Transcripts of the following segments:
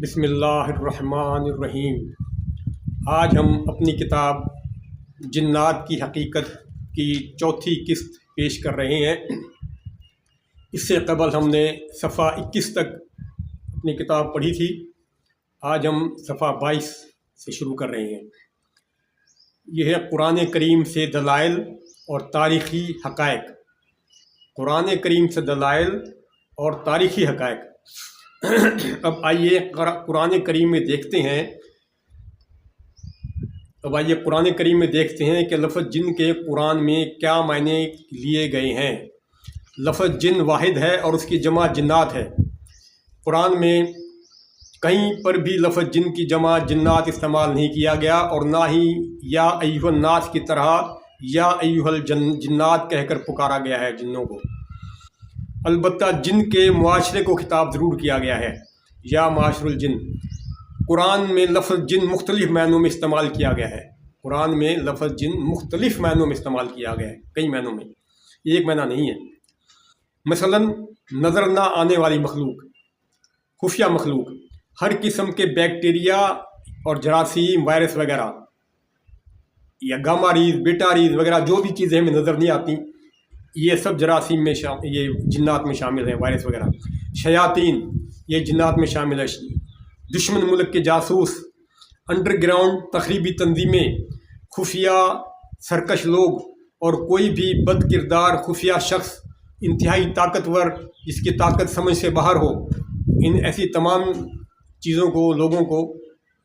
بسم اللہ الرحمن الرحیم۔ آج ہم اپنی کتاب جنات کی حقیقت کی چوتھی قسط پیش کر رہے ہیں۔ اس سے قبل ہم نے صفحہ 21 تک اپنی کتاب پڑھی تھی۔ آج ہم صفحہ 22 سے شروع کر رہے ہیں۔ یہ ہے قرآن کریم سے دلائل اور تاریخی حقائق۔ قرآن کریم سے دلائل اور تاریخی حقائق۔ اب آئیے قرآن کریم میں دیکھتے ہیں کہ لفظ جن کے قرآن میں کیا معنی لیے گئے ہیں۔ لفظ جن واحد ہے اور اس کی جمع جنات ہے۔ قرآن میں کہیں پر بھی لفظ جن کی جمع جنات استعمال نہیں کیا گیا، اور نہ ہی یا ایھا الناس کی طرح یا ایھا الجنات کہہ کر پکارا گیا ہے جنوں کو۔ البتہ جن کے معاشرے کو خطاب ضرور کیا گیا ہے، یا معاشر الجن۔ قرآن میں لفظ جن مختلف معنوں میں استعمال کیا گیا ہے۔ قرآن میں لفظ جن مختلف معنوں میں استعمال کیا گیا ہے، کئی معنوں میں، ایک معنی نہیں ہے۔ مثلا نظر نہ آنے والی مخلوق، خفیہ مخلوق، ہر قسم کے بیکٹیریا اور جراثیم، وائرس وغیرہ، یا گاما ریز، بیٹا ریز وغیرہ جو بھی چیزیں ہمیں نظر نہیں آتی، یہ سب جراثیم میں یہ جنات میں شامل ہیں، وائرس وغیرہ۔ شیاطین یہ جنات میں شامل ہے۔ دشمن ملک کے جاسوس، انڈر گراؤنڈ تخریبی تنظیمیں، خفیہ سرکش لوگ، اور کوئی بھی بد کردار خفیہ شخص، انتہائی طاقتور جس کی طاقت سمجھ سے باہر ہو، ان ایسی تمام چیزوں کو، لوگوں کو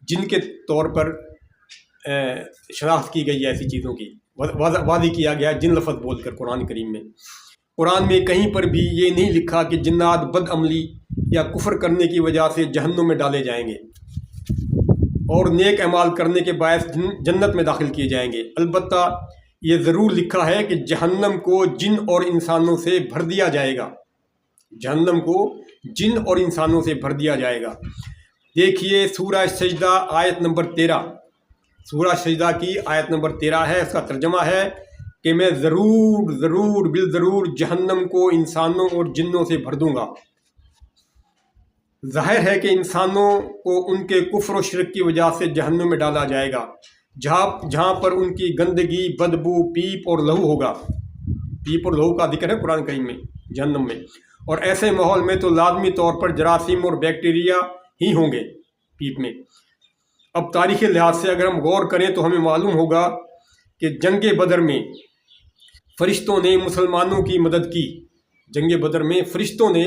جن کے طور پر شناخت کی گئی ہے، ایسی چیزوں کی واضح کیا گیا جن لفظ بول کر قرآن کریم میں۔ قرآن میں کہیں پر بھی یہ نہیں لکھا کہ جنات بد عملی یا کفر کرنے کی وجہ سے جہنم میں ڈالے جائیں گے اور نیک اعمال کرنے کے باعث جنت میں داخل کیے جائیں گے۔ البتہ یہ ضرور لکھا ہے کہ جہنم کو جن اور انسانوں سے بھر دیا جائے گا۔ جہنم کو جن اور انسانوں سے بھر دیا جائے گا۔ دیکھیے سورہ سجدہ آیت نمبر 13۔ سورہ سجدہ کی آیت نمبر 13 ہے۔ اس کا ترجمہ ہے کہ میں ضرور بالضرور جہنم کو انسانوں اور جنوں سے بھر دوں گا۔ ظاہر ہے کہ انسانوں کو ان کے کفر و شرک کی وجہ سے جہنم میں ڈالا جائے گا، جہاں پر ان کی گندگی، بدبو، پیپ اور لہو ہوگا۔ پیپ اور لہو کا ذکر ہے قرآن کریم میں جہنم میں۔ اور ایسے ماحول میں تو لازمی طور پر جراثیم اور بیکٹیریا ہی ہوں گے پیپ میں۔ اب تاریخی لحاظ سے اگر ہم غور کریں تو ہمیں معلوم ہوگا کہ جنگ بدر میں فرشتوں نے مسلمانوں کی مدد کی۔ جنگ بدر میں فرشتوں نے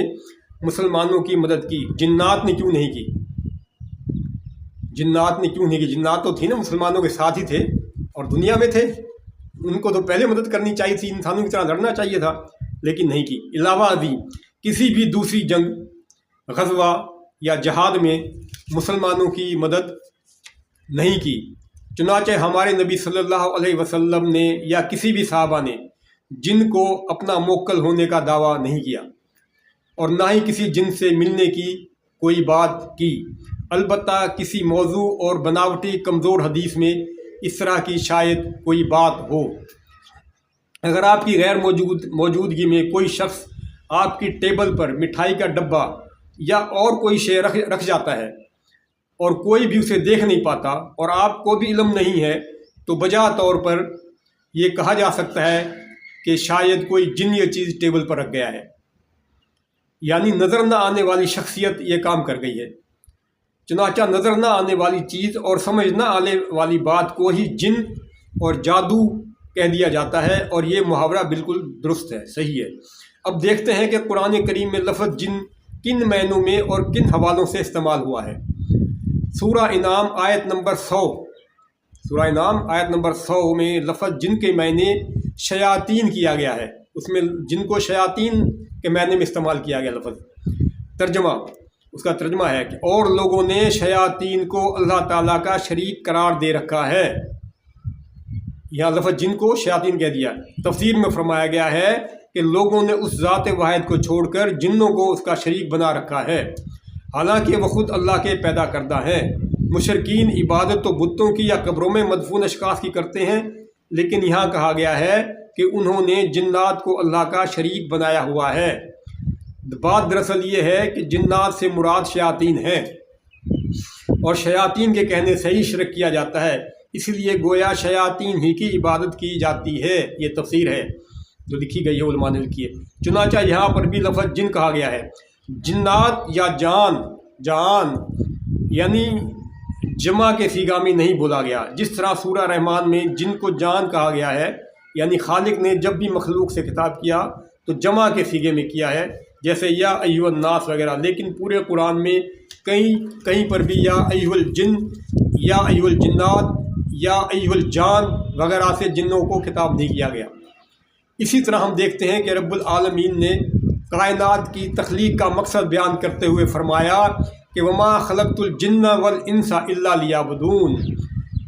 مسلمانوں کی مدد کی۔ جنات نے کیوں نہیں کی؟ جنات تو تھی نا، مسلمانوں کے ساتھ ہی تھے اور دنیا میں تھے، ان کو تو پہلے مدد کرنی چاہیے تھی، انسانوں کی طرح لڑنا چاہیے تھا، لیکن نہیں کی۔ علاوہ ازیں کسی بھی دوسری جنگ، غزوہ یا جہاد میں مسلمانوں کی مدد نہیں کی۔ چنانچہ ہمارے نبی صلی اللہ علیہ وسلم نے یا کسی بھی صحابہ نے جن کو اپنا موکل ہونے کا دعویٰ نہیں کیا، اور نہ ہی کسی جن سے ملنے کی کوئی بات کی۔ البتہ کسی موضوع اور بناوٹی کمزور حدیث میں اس طرح کی شاید کوئی بات ہو۔ اگر آپ کی غیر موجودگی میں کوئی شخص آپ کی ٹیبل پر مٹھائی کا ڈبہ یا اور کوئی شے رکھ جاتا ہے اور کوئی بھی اسے دیکھ نہیں پاتا اور آپ کو بھی علم نہیں ہے، تو بجا طور پر یہ کہا جا سکتا ہے کہ شاید کوئی جن یہ چیز ٹیبل پر رکھ گیا ہے، یعنی نظر نہ آنے والی شخصیت یہ کام کر گئی ہے۔ چنانچہ نظر نہ آنے والی چیز اور سمجھ نہ آنے والی بات کو ہی جن اور جادو کہہ دیا جاتا ہے، اور یہ محاورہ بالکل درست ہے، صحیح ہے۔ اب دیکھتے ہیں کہ قرآن کریم میں لفظ جن کن معنوں میں اور کن حوالوں سے استعمال ہوا ہے۔ سورہ انعام آیت نمبر 100۔ سورہ انعام آیت نمبر 100 میں لفظ جن کے معنی شیاطین کیا گیا ہے۔ اس میں جن کو شیاطین کے معنی میں استعمال کیا گیا لفظ۔ ترجمہ، اس کا ترجمہ ہے کہ اور لوگوں نے شیاطین کو اللہ تعالیٰ کا شریک قرار دے رکھا ہے۔ یہاں لفظ جن کو شیاطین کہہ دیا۔ تفسیر میں فرمایا گیا ہے کہ لوگوں نے اس ذات واحد کو چھوڑ کر جنوں کو اس کا شریک بنا رکھا ہے، حالانکہ وہ خود اللہ کے پیدا کردہ ہیں۔ مشرکین عبادت تو بتوں کی یا قبروں میں مدفون اشخاص کی کرتے ہیں، لیکن یہاں کہا گیا ہے کہ انہوں نے جنات کو اللہ کا شریک بنایا ہوا ہے۔ بات دراصل یہ ہے کہ جنات سے مراد شیاطین ہیں۔ اور شیاطین کے کہنے سے ہی شرک کیا جاتا ہے، اس لیے گویا شیاطین ہی کی عبادت کی جاتی ہے۔ یہ تفسیر ہے جو لکھی گئی ہے، علماء نے لکھی ہے۔ چنانچہ یہاں پر بھی لفظ جن کہا گیا ہے، جنات یا جان یعنی جمع کے صیغہ میں نہیں بولا گیا، جس طرح سورہ رحمان میں جن کو جان کہا گیا ہے، یعنی خالق نے جب بھی مخلوق سے خطاب کیا تو جمع کے صیغے میں کیا ہے، جیسے یا ایھا الناس وغیرہ۔ لیکن پورے قرآن میں کہیں پر بھی یا ایھا الجن، یا ایھا الجنات، یا ایھا الجان وغیرہ سے جنوں کو خطاب نہیں کیا گیا۔ اسی طرح ہم دیکھتے ہیں کہ رب العالمین نے کائنات کی تخلیق کا مقصد بیان کرتے ہوئے فرمایا کہ وما خلقت الجن والانس الا لیعبدون۔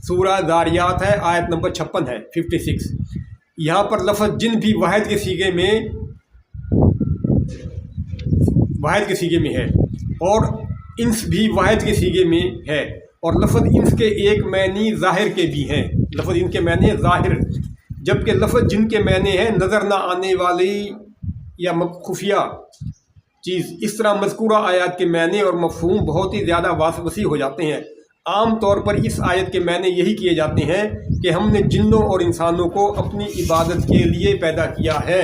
سورہ ذاریات ہے، آیت نمبر 56 ہے، 56۔ یہاں پر لفظ جن بھی واحد کے صیغے میں ہے اور انس بھی واحد کے صیغے میں ہے، اور لفظ انس کے ایک معنی ظاہر کے بھی ہیں۔ لفظ ان کے معنی ظاہر، جبکہ لفظ جن کے معنی ہے نظر نہ آنے والی یا خفیہ چیز۔ اس طرح مذکورہ آیات کے معنی اور مفہوم بہت ہی زیادہ وسیع ہو جاتے ہیں۔ عام طور پر اس آیت کے معنی یہی کیے جاتے ہیں کہ ہم نے جنوں اور انسانوں کو اپنی عبادت کے لیے پیدا کیا ہے۔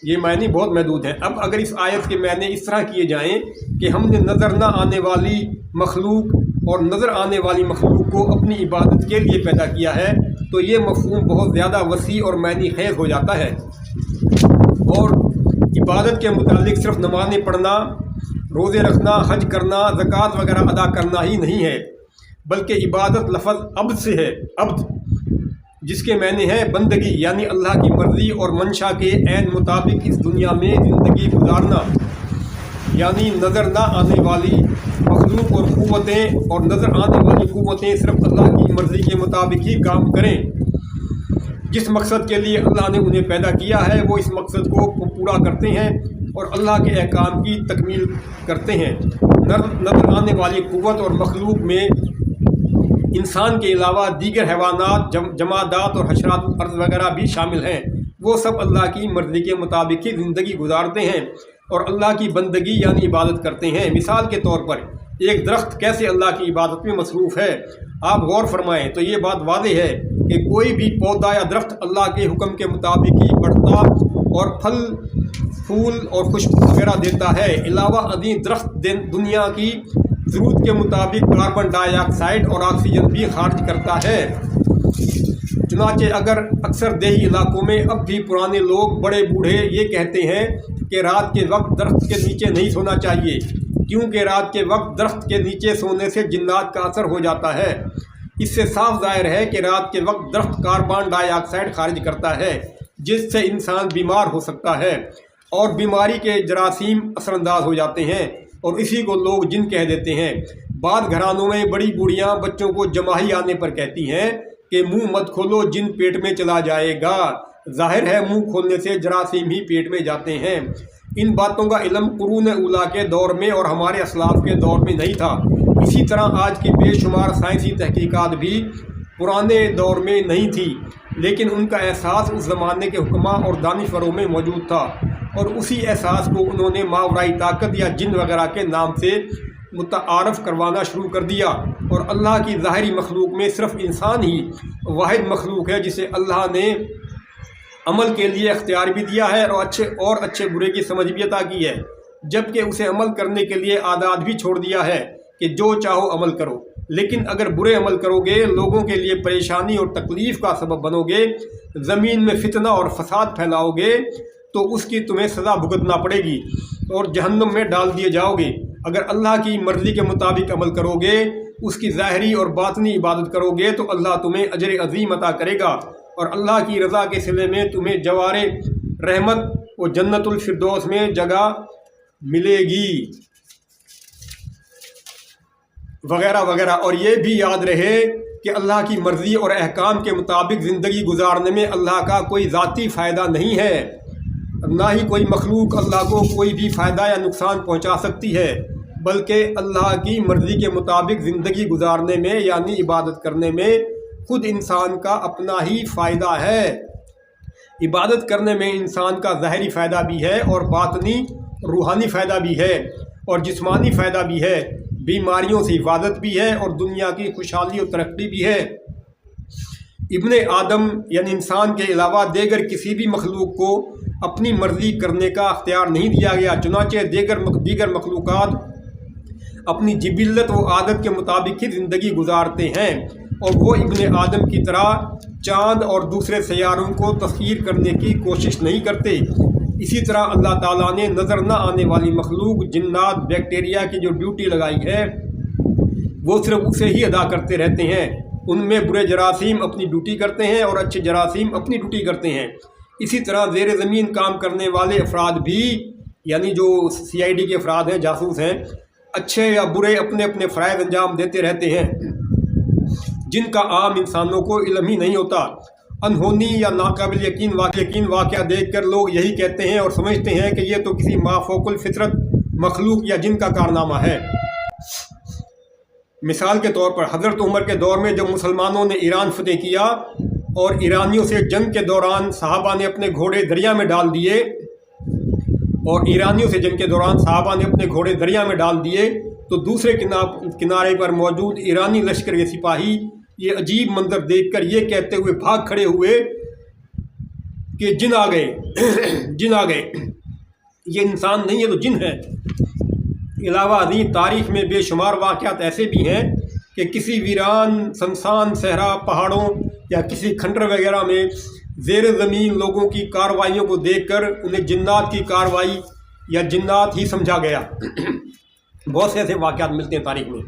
یہ معنی بہت محدود ہے۔ اب اگر اس آیت کے معنی اس طرح کیے جائیں کہ ہم نے نظر نہ آنے والی مخلوق اور نظر آنے والی مخلوق کو اپنی عبادت کے لیے پیدا کیا ہے، تو یہ مفہوم بہت زیادہ وسیع اور معنی خیز ہو جاتا ہے۔ اور عبادت کے متعلق صرف نمازیں پڑھنا، روزے رکھنا، حج کرنا، زکوٰۃ وغیرہ ادا کرنا ہی نہیں ہے، بلکہ عبادت لفظ عبد سے ہے، عبد، جس کے معنی ہے بندگی، یعنی اللہ کی مرضی اور منشا کے عین مطابق اس دنیا میں زندگی گزارنا، یعنی نظر نہ آنے والی مخلوق اور قوتیں اور نظر آنے والی قوتیں صرف اللہ کی مرضی کے مطابق ہی کام کریں۔ جس مقصد کے لیے اللہ نے انہیں پیدا کیا ہے وہ اس مقصد کو پورا کرتے ہیں اور اللہ کے احکام کی تکمیل کرتے ہیں۔ نظر آنے والی قوت اور مخلوق میں انسان کے علاوہ دیگر حیوانات، جمادات اور حشرات الارض وغیرہ بھی شامل ہیں۔ وہ سب اللہ کی مرضی کے مطابق ہی زندگی گزارتے ہیں اور اللہ کی بندگی یعنی عبادت کرتے ہیں۔ مثال کے طور پر ایک درخت کیسے اللہ کی عبادت میں مصروف ہے، آپ غور فرمائیں تو یہ بات واضح ہے کہ کوئی بھی پودا یا درخت اللہ کے حکم کے مطابق ہی بڑھتا اور پھل پھول اور خوشبو وغیرہ دیتا ہے۔ علاوہ ازیں درخت دنیا کی ضرورت کے مطابق کاربن ڈائی آکسائڈ اور آکسیجن بھی خارج کرتا ہے۔ چنانچہ اکثر دیہی علاقوں میں اب بھی پرانے لوگ، بڑے بوڑھے یہ کہتے ہیں کہ رات کے وقت درخت کے نیچے نہیں سونا چاہیے، کیونکہ رات کے وقت درخت کے نیچے سونے سے جنات کا اثر ہو جاتا ہے۔ اس سے صاف ظاہر ہے کہ رات کے وقت درخت کاربن ڈائی آکسائڈ خارج کرتا ہے، جس سے انسان بیمار ہو سکتا ہے اور بیماری کے جراثیم اثر انداز ہو جاتے ہیں، اور اسی کو لوگ جن کہہ دیتے ہیں۔ بعض گھرانوں میں بڑی بوڑھیاں بچوں کو جماہی آنے پر کہتی ہیں کہ منہ مت کھولو، جن پیٹ میں چلا جائے گا۔ ظاہر ہے منہ کھولنے سے جراثیم ہی پیٹ میں جاتے ہیں۔ ان باتوں کا علم قرون اولیٰ کے دور میں اور ہمارے اسلاف کے دور میں نہیں تھا۔ اسی طرح آج کی بے شمار سائنسی تحقیقات بھی پرانے دور میں نہیں تھی، لیکن ان کا احساس اس زمانے کے حکماء اور دانشوروں میں موجود تھا، اور اسی احساس کو انہوں نے ماورائی طاقت یا جن وغیرہ کے نام سے متعارف کروانا شروع کر دیا۔ اور اللہ کی ظاہری مخلوق میں صرف انسان ہی واحد مخلوق ہے جسے اللہ نے عمل کے لیے اختیار بھی دیا ہے اور اچھے برے کی سمجھ بھی عطا کی ہے، جبکہ اسے عمل کرنے کے لیے عادات بھی چھوڑ دیا ہے کہ جو چاہو عمل کرو۔ لیکن اگر برے عمل کرو گے، لوگوں کے لیے پریشانی اور تکلیف کا سبب بنو گے، زمین میں فتنہ اور فساد پھیلاؤ گے، تو اس کی تمہیں سزا بھگتنا پڑے گی اور جہنم میں ڈال دیے جاؤ گے۔ اگر اللہ کی مرضی کے مطابق عمل کرو گے، اس کی ظاہری اور باطنی عبادت کرو گے، تو اللہ تمہیں اجر عظیم عطا کرے گا اور اللہ کی رضا کے صلے میں تمہیں جوار رحمت و جنت الفردوس میں جگہ ملے گی، وغیرہ وغیرہ۔ اور یہ بھی یاد رہے کہ اللہ کی مرضی اور احکام کے مطابق زندگی گزارنے میں اللہ کا کوئی ذاتی فائدہ نہیں ہے، نہ ہی کوئی مخلوق اللہ کو کوئی بھی فائدہ یا نقصان پہنچا سکتی ہے، بلکہ اللہ کی مرضی کے مطابق زندگی گزارنے میں یعنی عبادت کرنے میں خود انسان کا اپنا ہی فائدہ ہے۔ عبادت کرنے میں انسان کا ظاہری فائدہ بھی ہے اور باطنی روحانی فائدہ بھی ہے، اور جسمانی فائدہ بھی ہے، بیماریوں سے حفاظت بھی ہے اور دنیا کی خوشحالی اور ترقی بھی ہے۔ ابن آدم یعنی انسان کے علاوہ دیگر کسی بھی مخلوق کو اپنی مرضی کرنے کا اختیار نہیں دیا گیا، چنانچہ دیگر مخلوقات اپنی جبلت و عادت کے مطابق ہی زندگی گزارتے ہیں، اور وہ ابن آدم کی طرح چاند اور دوسرے سیاروں کو تسخیر کرنے کی کوشش نہیں کرتے۔ اسی طرح اللہ تعالیٰ نے نظر نہ آنے والی مخلوق، جنات، بیکٹیریا کی جو ڈیوٹی لگائی ہے وہ صرف اسے ہی ادا کرتے رہتے ہیں۔ ان میں برے جراثیم اپنی ڈیوٹی کرتے ہیں اور اچھے جراثیم اپنی ڈیوٹی کرتے ہیں۔ اسی طرح زیر زمین کام کرنے والے افراد بھی، یعنی جو CID کے افراد ہیں، جاسوس ہیں، اچھے یا برے اپنے اپنے فرائض انجام دیتے رہتے ہیں، جن کا عام انسانوں کو علم ہی نہیں ہوتا۔ انہونی یا ناقابل یقین واقعہ دیکھ کر لوگ یہی کہتے ہیں اور سمجھتے ہیں کہ یہ تو کسی مافوق الفطرت مخلوق یا جن کا کارنامہ ہے۔ مثال کے طور پر حضرت عمر کے دور میں جب مسلمانوں نے ایران فتح کیا اور ایرانیوں سے جنگ کے دوران صحابہ نے اپنے گھوڑے دریا میں ڈال دیے تو دوسرے کنارے پر موجود ایرانی لشکر کے سپاہی یہ عجیب منظر دیکھ کر یہ کہتے ہوئے بھاگ کھڑے ہوئے کہ جن آ گئے، یہ انسان نہیں ہے تو جن ہے۔ علاوہ ازیں تاریخ میں بے شمار واقعات ایسے بھی ہیں کہ کسی ویران سنسان صحرا، پہاڑوں یا کسی کھنڈر وغیرہ میں زیر زمین لوگوں کی کارروائیوں کو دیکھ کر انہیں جنات کی کارروائی یا جنات ہی سمجھا گیا۔ بہت سے ایسے واقعات ملتے ہیں تاریخ میں،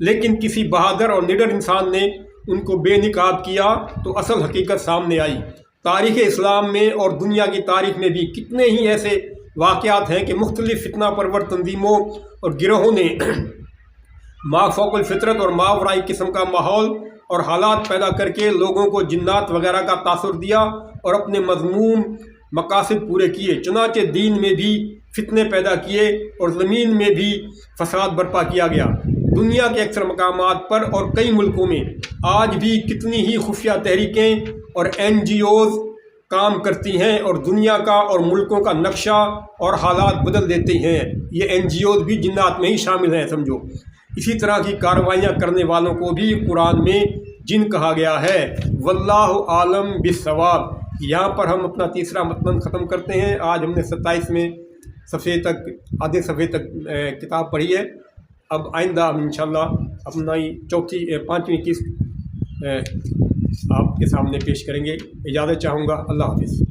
لیکن کسی بہادر اور نڈر انسان نے ان کو بے نقاب کیا تو اصل حقیقت سامنے آئی۔ تاریخ اسلام میں اور دنیا کی تاریخ میں بھی کتنے ہی ایسے واقعات ہیں کہ مختلف فتنہ پرور تنظیموں اور گروہوں نے مافوق الفطرت اور ماورائی قسم کا ماحول اور حالات پیدا کر کے لوگوں کو جنات وغیرہ کا تاثر دیا اور اپنے مذموم مقاصد پورے کیے۔ چنانچہ دین میں بھی فتنے پیدا کیے اور زمین میں بھی فساد برپا کیا گیا۔ دنیا کے اکثر مقامات پر اور کئی ملکوں میں آج بھی کتنی ہی خفیہ تحریکیں اور NGOs کام کرتی ہیں اور دنیا کا اور ملکوں کا نقشہ اور حالات بدل دیتے ہیں۔ یہ NGOs بھی جنات میں ہی شامل ہیں، سمجھو۔ اسی طرح کی کارروائیاں کرنے والوں کو بھی قرآن میں جن کہا گیا ہے۔ واللہ عالم بالصواب۔ یہاں پر ہم اپنا تیسرا متن ختم کرتے ہیں۔ آج ہم نے 27ویں صفحے تک، آدھے صفحے تک کتاب پڑھی ہے۔ اب آئندہ ہم انشاءاللہ اپنا 5ویں قسط آپ کے سامنے پیش کریں گے۔ اجازت چاہوں گا۔ اللہ حافظ۔